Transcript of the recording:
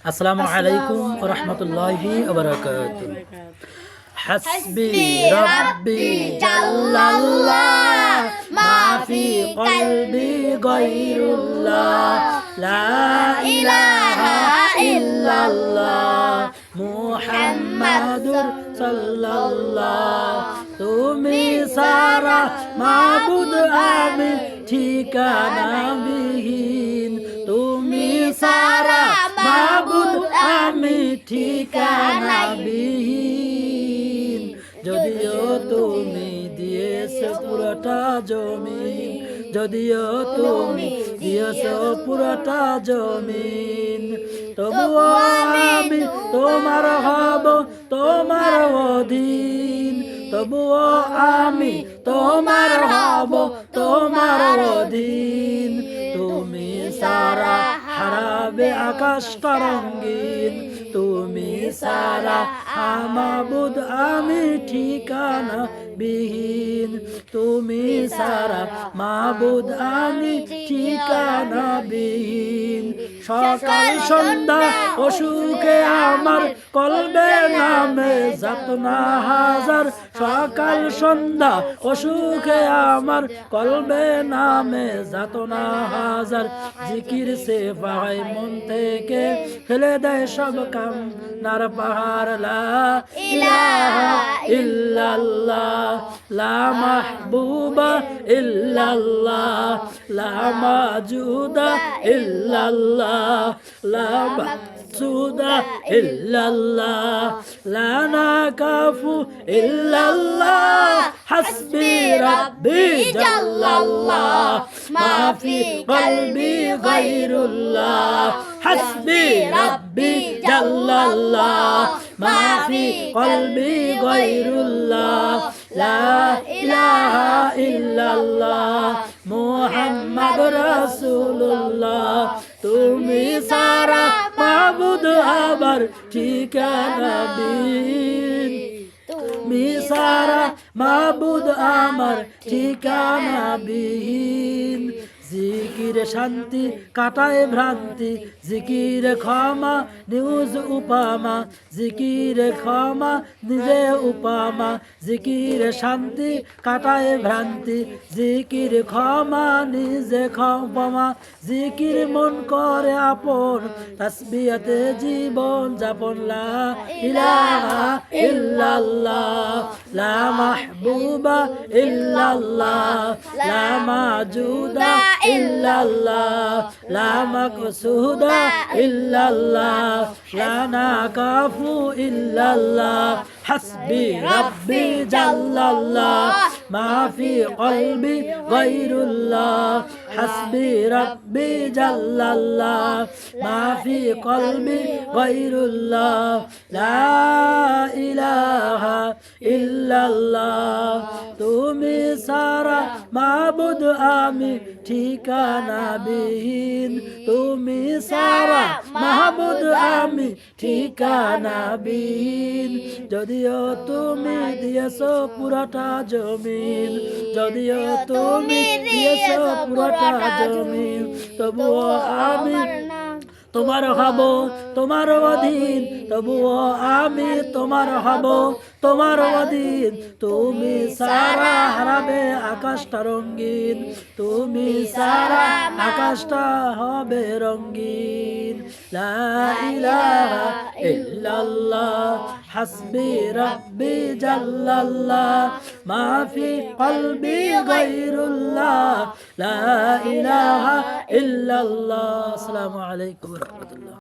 আসসালামু আলাইকুম ওয়া রাহমাতুল্লাহি ওয়া বারাকাতুহু। হাসবি রাব্বি জাল্লাল্লাহ মা ফি কলবি গায়রুল্লাহ লা ইলাহা ইল্লাল্লাহ মুহাম্মাদুর সাল্লাল্লাহ। তুমি সারা মাবুদ আমি ঠিকানা বিহীন, তুমি সারা মাবুদ আমি ঠিকানা বিহীন। যদিও তুমি দিয়েছো পুরোটা জমিন, যদিও তুমি দিয়েছো পুরোটা জমিন, তবুও আমি তোমার হব তোমার অধীন, তবুও আমি তোমার হব তোমার অধীন। তুমি সারা হারাবে আকাশটা রঙিন, তুমি সারা মাবুদ আমি ঠিকানা বিহীন, তুমি সারা মাবুদ আমি ঠিকানা বিহীন। সকাল সন্ধ্যা অসুখে আমার কলবে নামে যাতনা হাজার, সকাল সন্ধ্যা অসুখে আমার কলবে নামে যাতনা হাজার। জিকির সে পাই মন থেকে ফেলে দেয় সব কাম নার পাহাড়। লা ইলাহা ইল্লাল্লাহ লা মাহবুবা ইল্লাল্লাহ লা মাজুদা ইল্লাল্লাহ লা মাকসুদা ইল্লাল্লাহ লা নাকাফু ইল্লাল্লাহ। হাসবি রাব্বি জাল্লাল্লাহ মা ফি কলবি গায়রুল্লাহ, হাসবি রাব্বি জাল্লাল্লাহ মা ফি কলবি গায়রুল্লাহ লা ইলাহা ইল্লাল্লাহ মুহাম্মাদুর রাসূলুল্লাহ। তুমি সারা মাবুদ আমার ঠিকানা বিহীন, তুমি সারা মাবুদ আমার ঠিকানা বিহীন। জিকিরে শান্তি কাটায় ভ্রান্তি, জিকিরে ক্ষমা নিউজ উপামা, জিকিরে ক্ষমা নিজে উপামা, জিকিরে শান্তি কাটায় ভ্রান্তি, জিকির ক্ষমা নিজে ক্ষমা, জিকির মন করে আপন, তাসবিহাতে জীবন যাপন। লা ইলাহা ইল্লাল্লাহ লা মাহবুবা ইল্লাল্লাহ লা মাজুদা ইল্লাল্লাহ লা মাকসুদা ইল্লাল্লাহ লা নাকাফু ইল্লাল্লাহ। হাসবি রাব্বি জাল্লাল্লাহ মা ফি কলবি গায়রুল্লাহ, হাসবি রাব্বি জাল্লাল্লাহ মা ফি কলবি গায়রুল্লাহ লা ইলাহা ইল্লাল্লাহ। তুমি সারা মাবুদ আমি ঠিকানা বিহীন, তুমি সারা মাহবুদ আমি ঠিকানা বিহীন। যদিও তুমি দিয়েছো পুরোটা জমিন, যদিও তুমি দিয়েছো পুরোটা জমিন, তবুও আমি তোমার হব তোমার অধীন, তবুও আমি তোমার হব তোমার অধীন। তুমি সারা হারাবে আকাশটা রঙিন, তুমি সারা আকাশটা হবে রঙিন। লা ইলাহা ইল্লাল্লাহ হাসবি রাব্বি জাল্লাল্লাহ মা ফি কলবি গায়রুল্লাহ লা ইলাহা ইল্লাল্লাহ। আসসালামু আলাইকুম ওয়া রাহমাতুল্লাহ।